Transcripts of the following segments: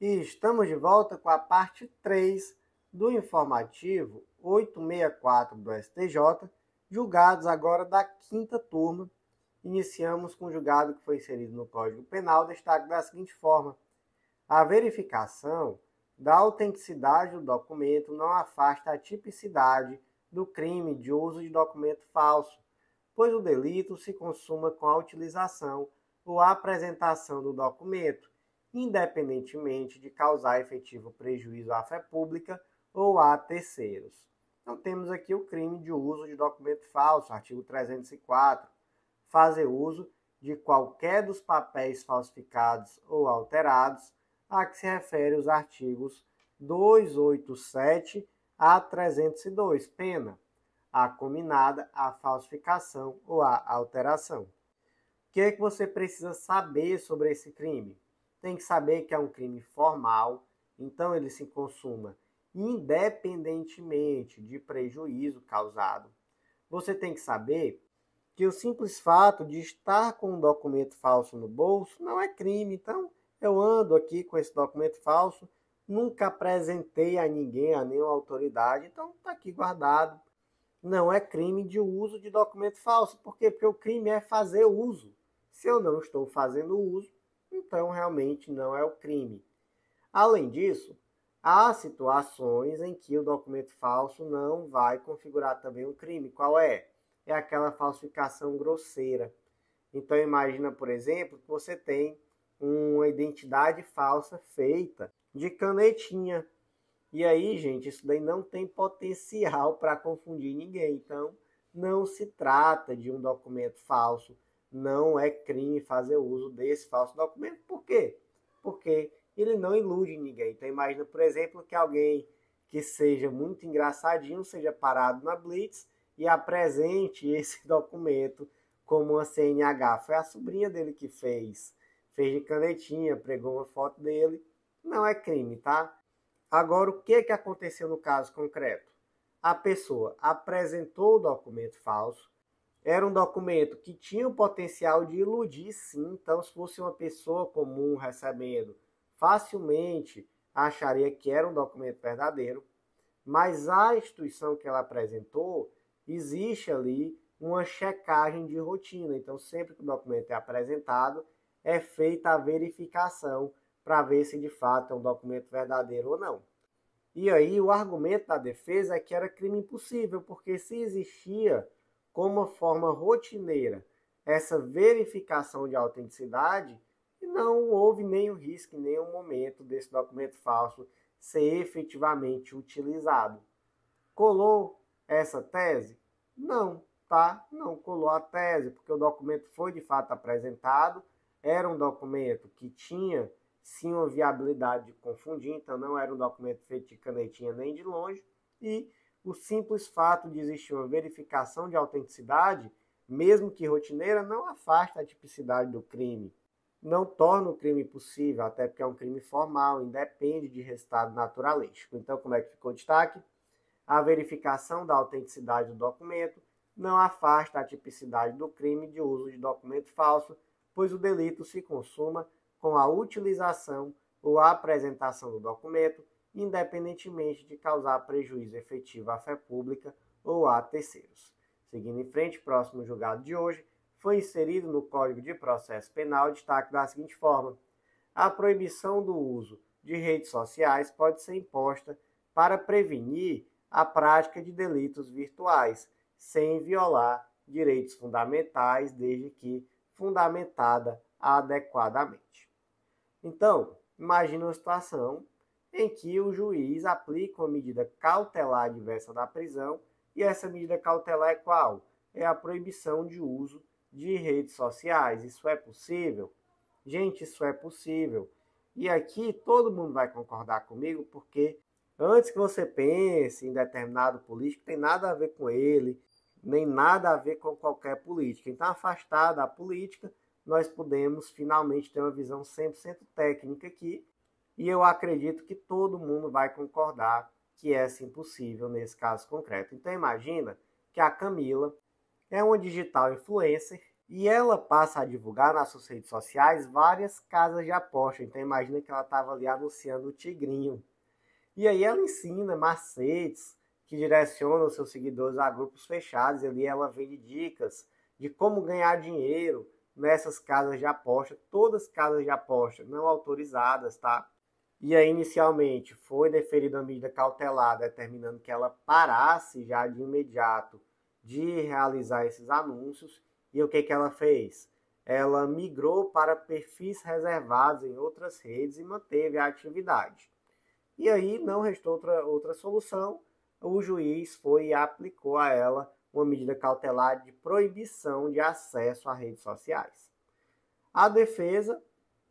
E estamos de volta com a parte 3 do informativo 864 do STJ, julgados agora da quinta turma. Iniciamos com o julgado que foi inserido no Código Penal, destaque da seguinte forma: a verificação da autenticidade do documento não afasta a tipicidade do crime de uso de documento falso, pois o delito se consuma com a utilização ou a apresentação do documento, independentemente de causar efetivo prejuízo à fé pública ou a terceiros. Então temos aqui o crime de uso de documento falso, artigo 304, fazer uso de qualquer dos papéis falsificados ou alterados, a que se refere os artigos 287 a 302, pena a cominada, a falsificação ou a alteração. O que é que você precisa saber sobre esse crime? Tem que saber que é um crime formal, então ele se consuma independentemente de prejuízo causado. Você tem que saber que o simples fato de estar com um documento falso no bolso não é crime. Então, eu ando aqui com esse documento falso, nunca apresentei a ninguém, a nenhuma autoridade, então está aqui guardado. Não é crime de uso de documento falso. Por quê? Porque o crime é fazer uso. Se eu não estou fazendo uso, então realmente não é o crime. Além disso, há situações em que o documento falso não vai configurar também um crime. Qual é? É aquela falsificação grosseira. Então imagina, por exemplo, que você tem uma identidade falsa feita de canetinha. E aí, gente, isso daí não tem potencial para confundir ninguém. Então, não se trata de um documento falso. Não é crime fazer uso desse falso documento. Por quê? Porque ele não ilude ninguém. Então, imagina, por exemplo, que alguém que seja muito engraçadinho seja parado na Blitz e apresente esse documento como uma CNH. Foi a sobrinha dele que fez. Fez de canetinha, pregou uma foto dele. Não é crime, tá? Agora, o que aconteceu no caso concreto? A pessoa apresentou o documento falso, era um documento que tinha o potencial de iludir, sim. Então, se fosse uma pessoa comum recebendo, facilmente acharia que era um documento verdadeiro, mas a instituição que ela apresentou, existe ali uma checagem de rotina. Então, sempre que o documento é apresentado, é feita a verificação para ver se de fato é um documento verdadeiro ou não. E aí o argumento da defesa é que era crime impossível, porque se existia como uma forma rotineira essa verificação de autenticidade, não houve nenhum risco em nenhum momento desse documento falso ser efetivamente utilizado. Colou essa tese? Não, tá? Não colou a tese, porque o documento foi de fato apresentado, era um documento que tinha sim uma viabilidade de confundir, então não era um documento feito de canetinha nem de longe, e o simples fato de existir uma verificação de autenticidade, mesmo que rotineira, não afasta a tipicidade do crime. Não torna o crime possível, até porque é um crime formal, independe de resultado naturalístico. Então, como é que ficou o destaque? A verificação da autenticidade do documento não afasta a tipicidade do crime de uso de documento falso, pois o delito se consuma com a utilização ou a apresentação do documento, independentemente de causar prejuízo efetivo à fé pública ou a terceiros. Seguindo em frente, próximo julgado de hoje, foi inserido no Código de Processo Penal destaque da seguinte forma: a proibição do uso de redes sociais pode ser imposta para prevenir a prática de delitos virtuais, sem violar direitos fundamentais, desde que fundamentada adequadamente. Então, imagine uma situação em que o juiz aplica uma medida cautelar diversa da prisão, e essa medida cautelar é qual? É a proibição de uso de redes sociais. Isso é possível? Gente, isso é possível. E aqui todo mundo vai concordar comigo, porque antes que você pense em determinado político, tem nada a ver com ele, nem nada a ver com qualquer política. Então, afastado da política, nós podemos finalmente ter uma visão 100% técnica aqui, e eu acredito que todo mundo vai concordar que é sim possível nesse caso concreto. Então imagina que a Camila é uma digital influencer E ela passa a divulgar nas suas redes sociais várias casas de aposta. Então imagina que ela estava ali anunciando o Tigrinho. E aí ela ensina macetes que direcionam seus seguidores a grupos fechados. E ali ela vende dicas de como ganhar dinheiro nessas casas de aposta. Todas casas de aposta não autorizadas, tá? E aí, inicialmente, foi deferida a medida cautelar, determinando que ela parasse já de imediato de realizar esses anúncios. E o que ela fez? Ela migrou para perfis reservados em outras redes e manteve a atividade. E aí não restou outra solução. O juiz foi e aplicou a ela uma medida cautelar de proibição de acesso a redes sociais. A defesa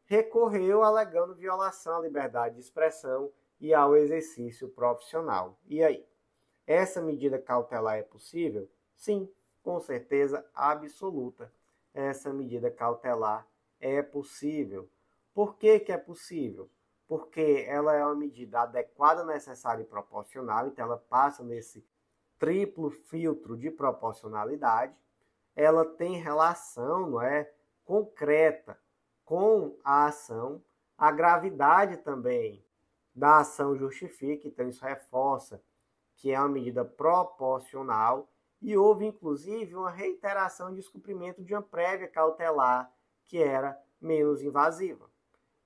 recorreu alegando violação à liberdade de expressão e ao exercício profissional. E aí? Essa medida cautelar é possível? Sim, com certeza absoluta. Essa medida cautelar é possível. Por que é possível? Porque ela é uma medida adequada, necessária e proporcional, então ela passa nesse triplo filtro de proporcionalidade. Ela tem relação, não é, concreta com a ação, a gravidade também da ação justifica, então isso reforça que é uma medida proporcional e houve inclusive uma reiteração de descumprimento de uma prévia cautelar que era menos invasiva.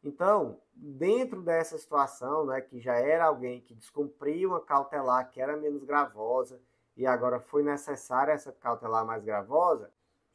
Então, dentro dessa situação, né, que já era alguém que descumpriu uma cautelar que era menos gravosa e agora foi necessária essa cautelar mais gravosa,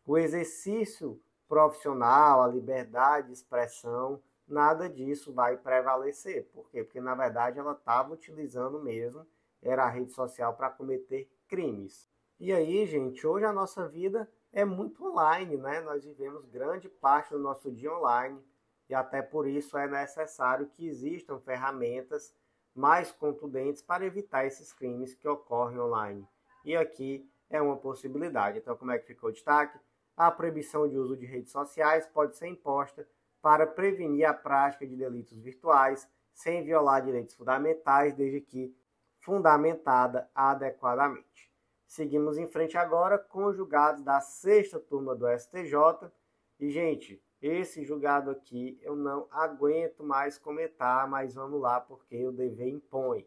o exercício profissional, a liberdade de expressão, nada disso vai prevalecer. Por quê? Porque, na verdade, ela estava utilizando mesmo, era a rede social para cometer crimes. E aí, gente, hoje a nossa vida é muito online, né? Nós vivemos grande parte do nosso dia online e até por isso é necessário que existam ferramentas mais contundentes para evitar esses crimes que ocorrem online. E aqui é uma possibilidade. Então, como é que ficou o destaque? A proibição de uso de redes sociais pode ser imposta para prevenir a prática de delitos virtuais sem violar direitos fundamentais, desde que fundamentada adequadamente. Seguimos em frente agora com os julgados da sexta turma do STJ. E, gente, esse julgado aqui eu não aguento mais comentar, mas vamos lá porque o dever impõe.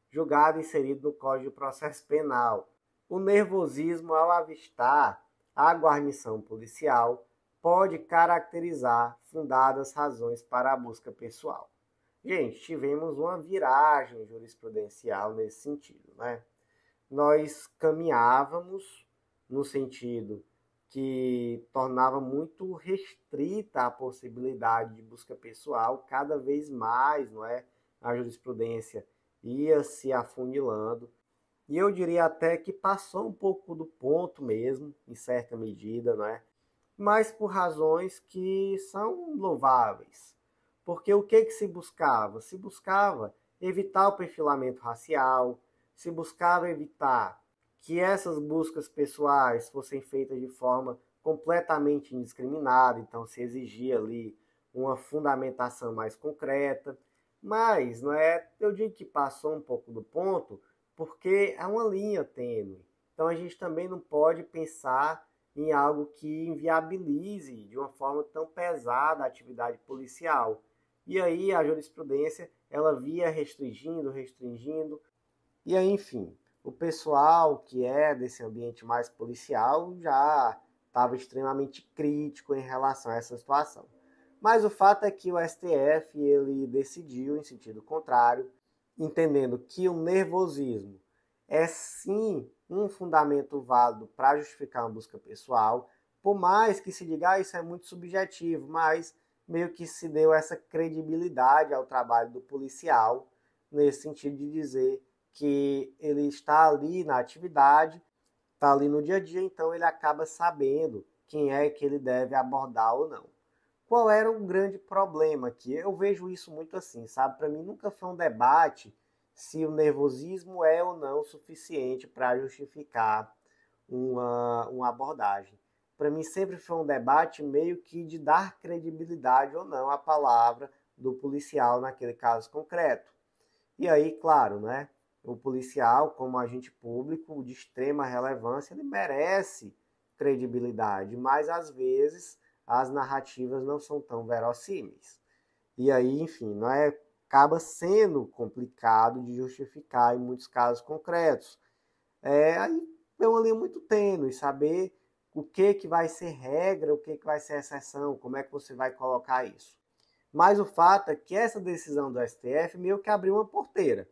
Julgado inserido no Código de Processo Penal. O nervosismo ao avistar a guarnição policial pode caracterizar fundadas razões para a busca pessoal. Gente, tivemos uma viragem jurisprudencial nesse sentido, né? Nós caminhávamos no sentido que tornava muito restrita a possibilidade de busca pessoal, cada vez mais, não é? A jurisprudência ia se afunilando. E eu diria até que passou um pouco do ponto mesmo, em certa medida, não é? Mas por razões que são louváveis. Porque o que se buscava? Se buscava evitar o perfilamento racial, se buscava evitar que essas buscas pessoais fossem feitas de forma completamente indiscriminada, então se exigia ali uma fundamentação mais concreta. Mas, não é? Eu digo que passou um pouco do ponto, porque é uma linha tênue. Então a gente também não pode pensar em algo que inviabilize de uma forma tão pesada a atividade policial. E aí a jurisprudência ela via restringindo. E aí, enfim, o pessoal que é desse ambiente mais policial já estava extremamente crítico em relação a essa situação. Mas o fato é que o STF ele decidiu em sentido contrário, entendendo que o nervosismo é sim um fundamento válido para justificar uma busca pessoal, por mais que se diga isso é muito subjetivo, mas meio que se deu essa credibilidade ao trabalho do policial, nesse sentido de dizer que ele está ali na atividade, está ali no dia a dia, então ele acaba sabendo quem é que ele deve abordar ou não. Qual era o grande problema aqui? Eu vejo isso muito assim, sabe? Para mim nunca foi um debate se o nervosismo é ou não suficiente para justificar uma abordagem. Para mim sempre foi um debate meio que de dar credibilidade ou não à palavra do policial naquele caso concreto. E aí, claro, né? O policial, como agente público de extrema relevância, ele merece credibilidade, mas às vezes as narrativas não são tão verossímeis. E aí, enfim, não é, acaba sendo complicado de justificar em muitos casos concretos. Aí é uma linha muito tênue, saber o que vai ser regra, o que vai ser exceção, como é que você vai colocar isso. Mas o fato é que essa decisão do STF meio que abriu uma porteira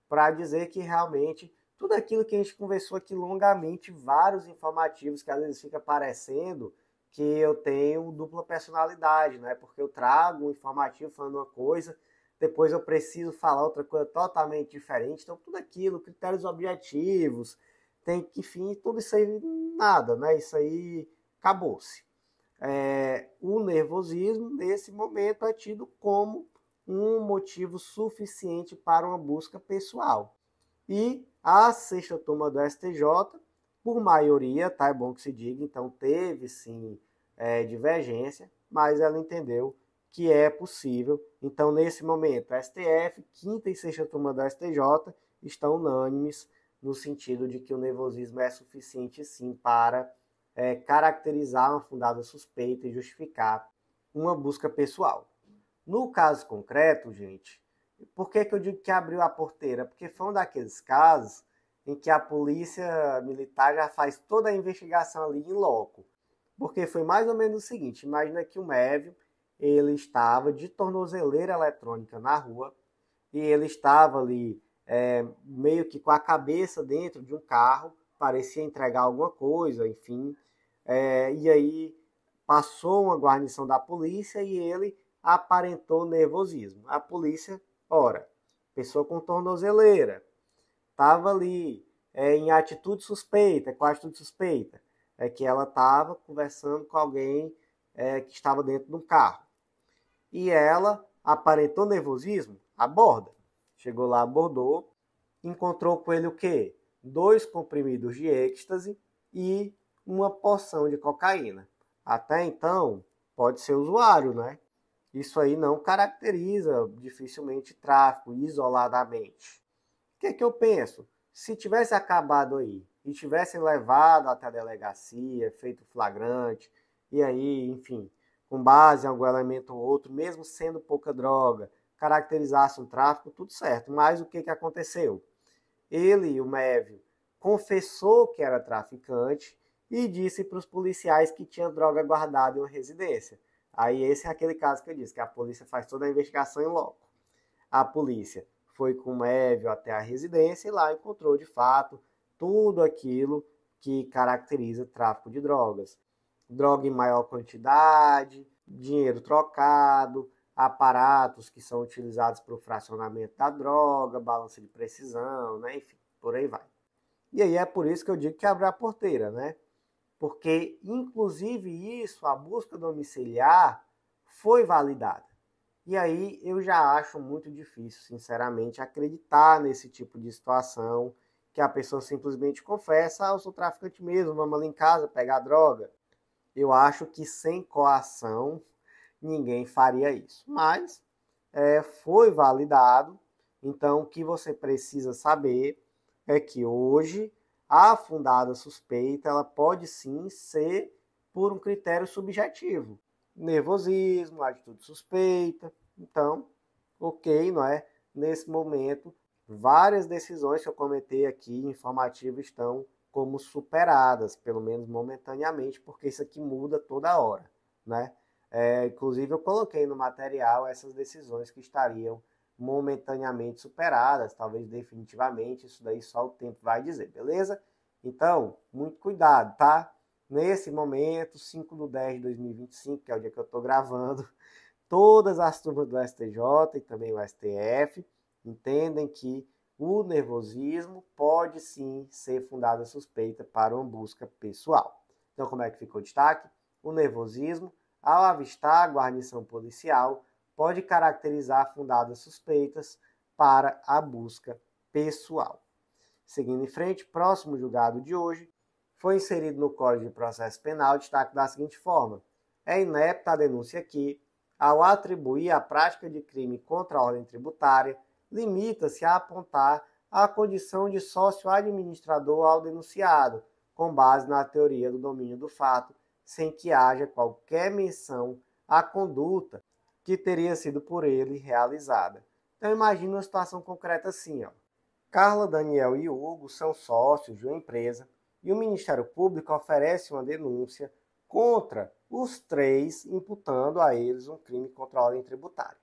para dizer que realmente tudo aquilo que a gente conversou aqui longamente, vários informativos que às vezes fica parecendo que eu tenho dupla personalidade, né? Porque eu trago um informativo falando uma coisa, depois eu preciso falar outra coisa totalmente diferente. Então, tudo aquilo, critérios objetivos, tem que, enfim, tudo isso aí, nada, né? Isso aí acabou-se. O nervosismo, nesse momento, é tido como um motivo suficiente para uma busca pessoal. E a sexta turma do STJ, por maioria, tá? É bom que se diga, então teve sim divergência, mas ela entendeu que é possível. Então, nesse momento, a STF, quinta e sexta turma do STJ estão unânimes no sentido de que o nervosismo é suficiente sim para caracterizar uma fundada suspeita e justificar uma busca pessoal. No caso concreto, gente, por que eu digo que abriu a porteira? Porque foi um daqueles casos em que a polícia militar já faz toda a investigação ali em loco. Porque foi mais ou menos o seguinte, imagina que o Mévio, ele estava de tornozeleira eletrônica na rua e ele estava ali meio que com a cabeça dentro de um carro, parecia entregar alguma coisa, enfim. E aí passou uma guarnição da polícia e ele aparentou nervosismo. A polícia, ora, pessoa com tornozeleira, estava ali em atitude suspeita. Qual atitude suspeita? É que ela estava conversando com alguém que estava dentro de um carro. E ela aparentou nervosismo, aborda. Chegou lá, abordou, encontrou com ele o quê? 2 comprimidos de êxtase e uma porção de cocaína. Até então, pode ser usuário, né? Isso aí não caracteriza dificilmente tráfico isoladamente. O que eu penso? Se tivesse acabado aí e tivessem levado até a delegacia, feito flagrante, e aí, enfim, com base em algum elemento ou outro, mesmo sendo pouca droga, caracterizasse um tráfico, tudo certo. Mas o que aconteceu? Ele, o Mévio, confessou que era traficante e disse para os policiais que tinha droga guardada em uma residência. Aí esse é aquele caso que eu disse, que a polícia faz toda a investigação em loco. A polícia foi com o Mévio até a residência e lá encontrou, de fato, tudo aquilo que caracteriza tráfico de drogas. Droga em maior quantidade, dinheiro trocado, aparatos que são utilizados para o fracionamento da droga, balança de precisão, né? Enfim, por aí vai. E aí é por isso que eu digo que abre a porteira, né? Porque, inclusive isso, a busca domiciliar foi validada. E aí eu já acho muito difícil, sinceramente, acreditar nesse tipo de situação, que a pessoa simplesmente confessa, eu sou traficante mesmo, vamos ali em casa pegar droga. Eu acho que sem coação ninguém faria isso. Mas foi validado, então o que você precisa saber é que hoje a fundada suspeita ela pode sim ser por um critério subjetivo. Nervosismo, atitude suspeita. Então, ok, não é? Nesse momento, várias decisões que eu comentei aqui informativas estão como superadas, pelo menos momentaneamente, porque isso aqui muda toda hora, né? Inclusive, eu coloquei no material essas decisões que estariam momentaneamente superadas, talvez definitivamente, isso daí só o tempo vai dizer, beleza? Então, muito cuidado, tá? Nesse momento, 5/10/2025, que é o dia que eu estou gravando, todas as turmas do STJ e também o STF entendem que o nervosismo pode sim ser fundada suspeita para uma busca pessoal. Então, como é que ficou o destaque? O nervosismo, ao avistar a guarnição policial, pode caracterizar fundadas suspeitas para a busca pessoal. Seguindo em frente, próximo julgado de hoje, foi inserido no Código de Processo Penal destaque da seguinte forma: é inepta a denúncia que, ao atribuir a prática de crime contra a ordem tributária, limita-se a apontar a condição de sócio administrador ao denunciado, com base na teoria do domínio do fato, sem que haja qualquer menção à conduta que teria sido por ele realizada. Então imagine uma situação concreta assim, ó. Carla, Daniel e Hugo são sócios de uma empresa e o Ministério Público oferece uma denúncia contra os três, imputando a eles um crime contra a ordem tributária.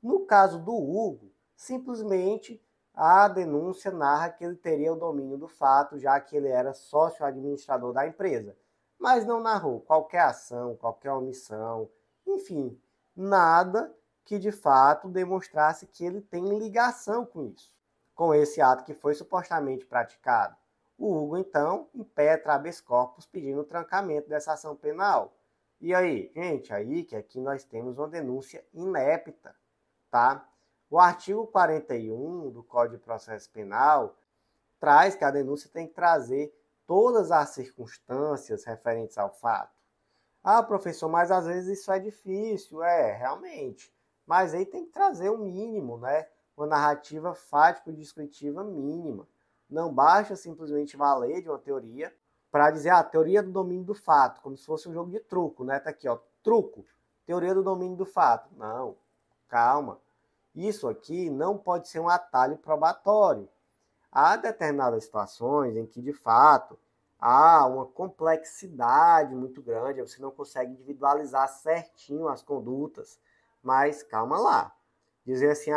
No caso do Hugo, simplesmente a denúncia narra que ele teria o domínio do fato, já que ele era sócio administrador da empresa, mas não narrou qualquer ação, qualquer omissão, enfim, nada que de fato demonstrasse que ele tem ligação com isso, com esse ato que foi supostamente praticado. O Hugo, então, impetra habeas corpus pedindo o trancamento dessa ação penal. E aí, gente, aí que aqui nós temos uma denúncia inepta, tá? O artigo 41 do Código de Processo Penal traz que a denúncia tem que trazer todas as circunstâncias referentes ao fato. Ah, professor, mas às vezes isso é difícil. Realmente. Mas aí tem que trazer o mínimo, né? Uma narrativa fático-descritiva mínima. Não basta simplesmente valer de uma teoria para dizer a teoria do domínio do fato, como se fosse um jogo de truco, né? Tá aqui, ó, truco, teoria do domínio do fato. Não, calma. Isso aqui não pode ser um atalho probatório. Há determinadas situações em que, de fato, há uma complexidade muito grande, você não consegue individualizar certinho as condutas, mas calma lá. Dizer assim,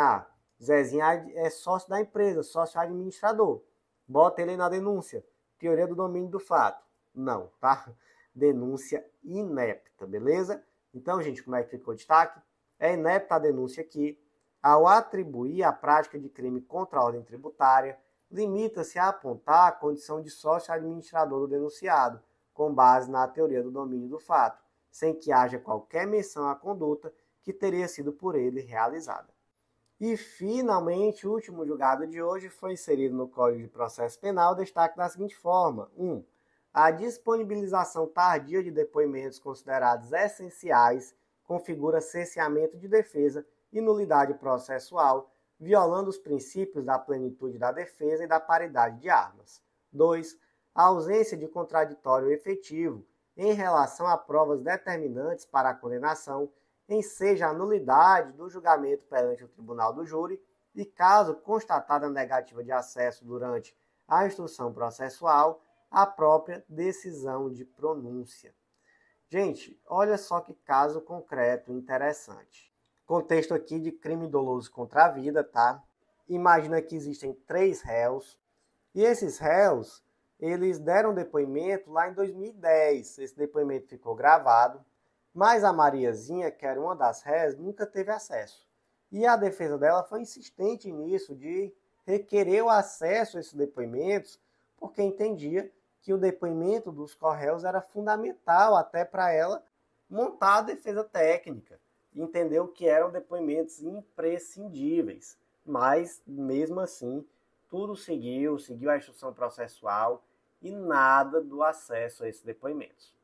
Zezinho é sócio da empresa, sócio administrador. Bota ele na denúncia. Teoria do domínio do fato. Não, tá? Denúncia inepta, beleza? Então, gente, como é que ficou o destaque? É inepta a denúncia aqui. Ao atribuir a prática de crime contra a ordem tributária, limita-se a apontar a condição de sócio administrador do denunciado, com base na teoria do domínio do fato, sem que haja qualquer menção à conduta que teria sido por ele realizada. E, finalmente, o último julgado de hoje foi inserido no Código de Processo Penal, destaque da seguinte forma. 1. A disponibilização tardia de depoimentos considerados essenciais configura cerceamento de defesa e nulidade processual, violando os princípios da plenitude da defesa e da paridade de armas. 2. A ausência de contraditório efetivo em relação a provas determinantes para a condenação enseja a nulidade do julgamento perante o tribunal do júri e, caso constatada a negativa de acesso durante a instrução processual, a própria decisão de pronúncia. Gente, olha só que caso concreto interessante. Contexto aqui de crime doloso contra a vida, tá? Imagina que existem 3 réus e esses réus, eles deram depoimento lá em 2010. Esse depoimento ficou gravado. Mas a Mariazinha, que era uma das réis, nunca teve acesso. E a defesa dela foi insistente nisso, de requerer o acesso a esses depoimentos, porque entendia que o depoimento dos corréus era fundamental até para ela montar a defesa técnica. Entendeu que eram depoimentos imprescindíveis. Mas, mesmo assim, tudo seguiu a instrução processual e nada do acesso a esses depoimentos.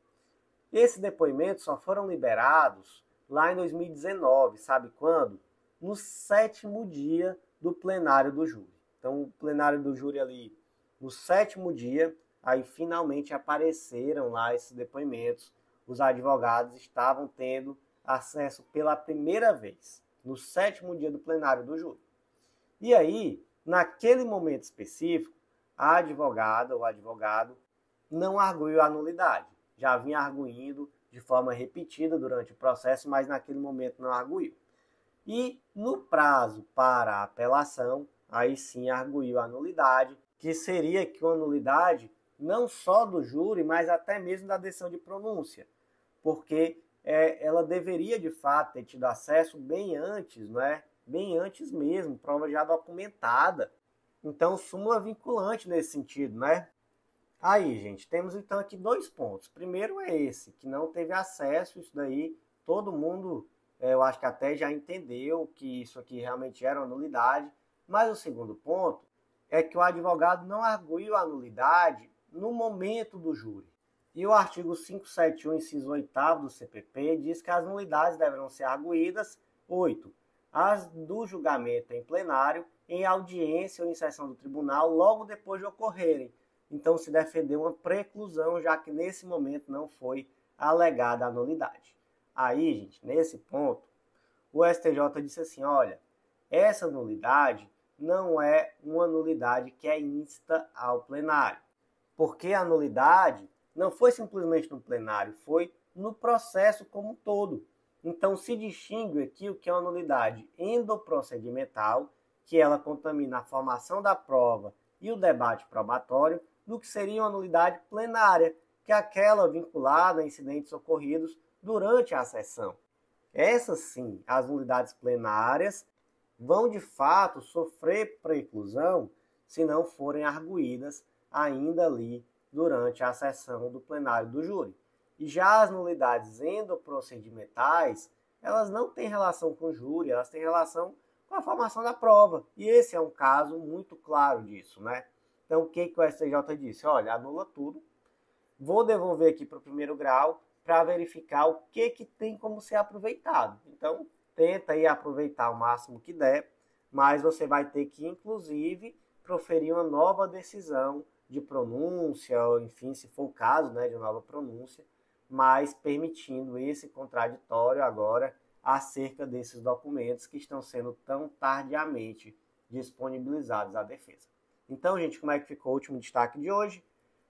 Esses depoimentos só foram liberados lá em 2019, sabe quando? No 7º dia do plenário do júri. Então, o plenário do júri ali, no 7º dia, aí finalmente apareceram lá esses depoimentos. Os advogados estavam tendo acesso pela primeira vez, no 7º dia do plenário do júri. E aí, naquele momento específico, a advogada ou advogado não arguiu a nulidade. Já vinha arguindo de forma repetida durante o processo, mas naquele momento não arguiu. E no prazo para a apelação, aí sim arguiu a nulidade, que seria que uma nulidade não só do júri, mas até mesmo da decisão de pronúncia, porque ela deveria de fato ter tido acesso bem antes, não é? Bem antes mesmo, prova já documentada. Então, súmula vinculante nesse sentido, né? Aí, gente, temos então aqui 2 pontos. Primeiro é esse, que não teve acesso, isso daí todo mundo, eu acho que até já entendeu que isso aqui realmente era uma nulidade. Mas o segundo ponto é que o advogado não arguiu a nulidade no momento do júri. E o artigo 571, inciso 8º do CPP, diz que as nulidades deverão ser arguidas, 8, as do julgamento em plenário, em audiência ou em sessão do tribunal, logo depois de ocorrerem. então se defendeu uma preclusão, já que nesse momento não foi alegada a nulidade. Aí, gente, nesse ponto, o STJ disse assim, olha, essa nulidade não é uma nulidade que é insta ao plenário, porque a nulidade não foi simplesmente no plenário, foi no processo como um todo. Então, se distingue aqui o que é uma nulidade endoprocedimental, que ela contamina a formação da prova e o debate probatório, do que seria uma nulidade plenária, que é aquela vinculada a incidentes ocorridos durante a sessão. Essas sim, as nulidades plenárias, vão de fato sofrer preclusão se não forem arguídas ainda ali durante a sessão do plenário do júri. E já as nulidades endoprocedimentais, elas não têm relação com o júri, elas têm relação com a formação da prova. E esse é um caso muito claro disso, né? Então, o que o STJ disse? Olha, anula tudo, vou devolver aqui para o primeiro grau para verificar o que tem como ser aproveitado. Então, tenta aí aproveitar o máximo que der, mas você vai ter que, inclusive, proferir uma nova decisão de pronúncia, ou enfim, se for o caso, né, de nova pronúncia, mas permitindo esse contraditório agora acerca desses documentos que estão sendo tão tardiamente disponibilizados à defesa. Então, gente, como é que ficou o último destaque de hoje?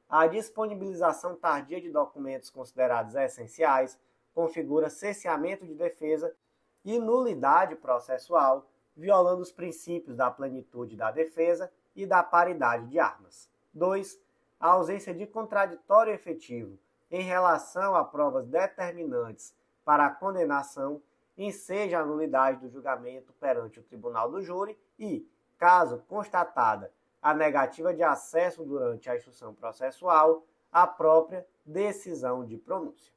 A disponibilização tardia de documentos considerados essenciais configura cerceamento de defesa e nulidade processual, violando os princípios da plenitude da defesa e da paridade de armas. 2. A ausência de contraditório efetivo em relação a provas determinantes para a condenação enseja a nulidade do julgamento perante o tribunal do júri e, caso constatada a negativa de acesso durante a instrução processual, a própria decisão de pronúncia.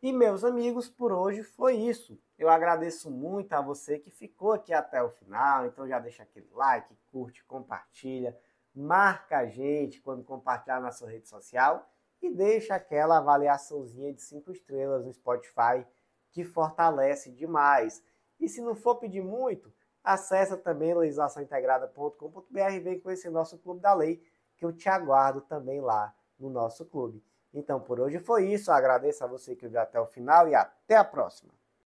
E, meus amigos, por hoje foi isso. Eu agradeço muito a você que ficou aqui até o final, então já deixa aquele like, curte, compartilha, marca a gente quando compartilhar na sua rede social e deixa aquela avaliaçãozinha de 5 estrelas no Spotify que fortalece demais. E se não for pedir muito, acessa também legislaçãointegrada.com.br e vem conhecer nosso Clube da Lei, que eu te aguardo também lá no nosso clube. Então, por hoje foi isso. Eu agradeço a você que viu até o final e até a próxima.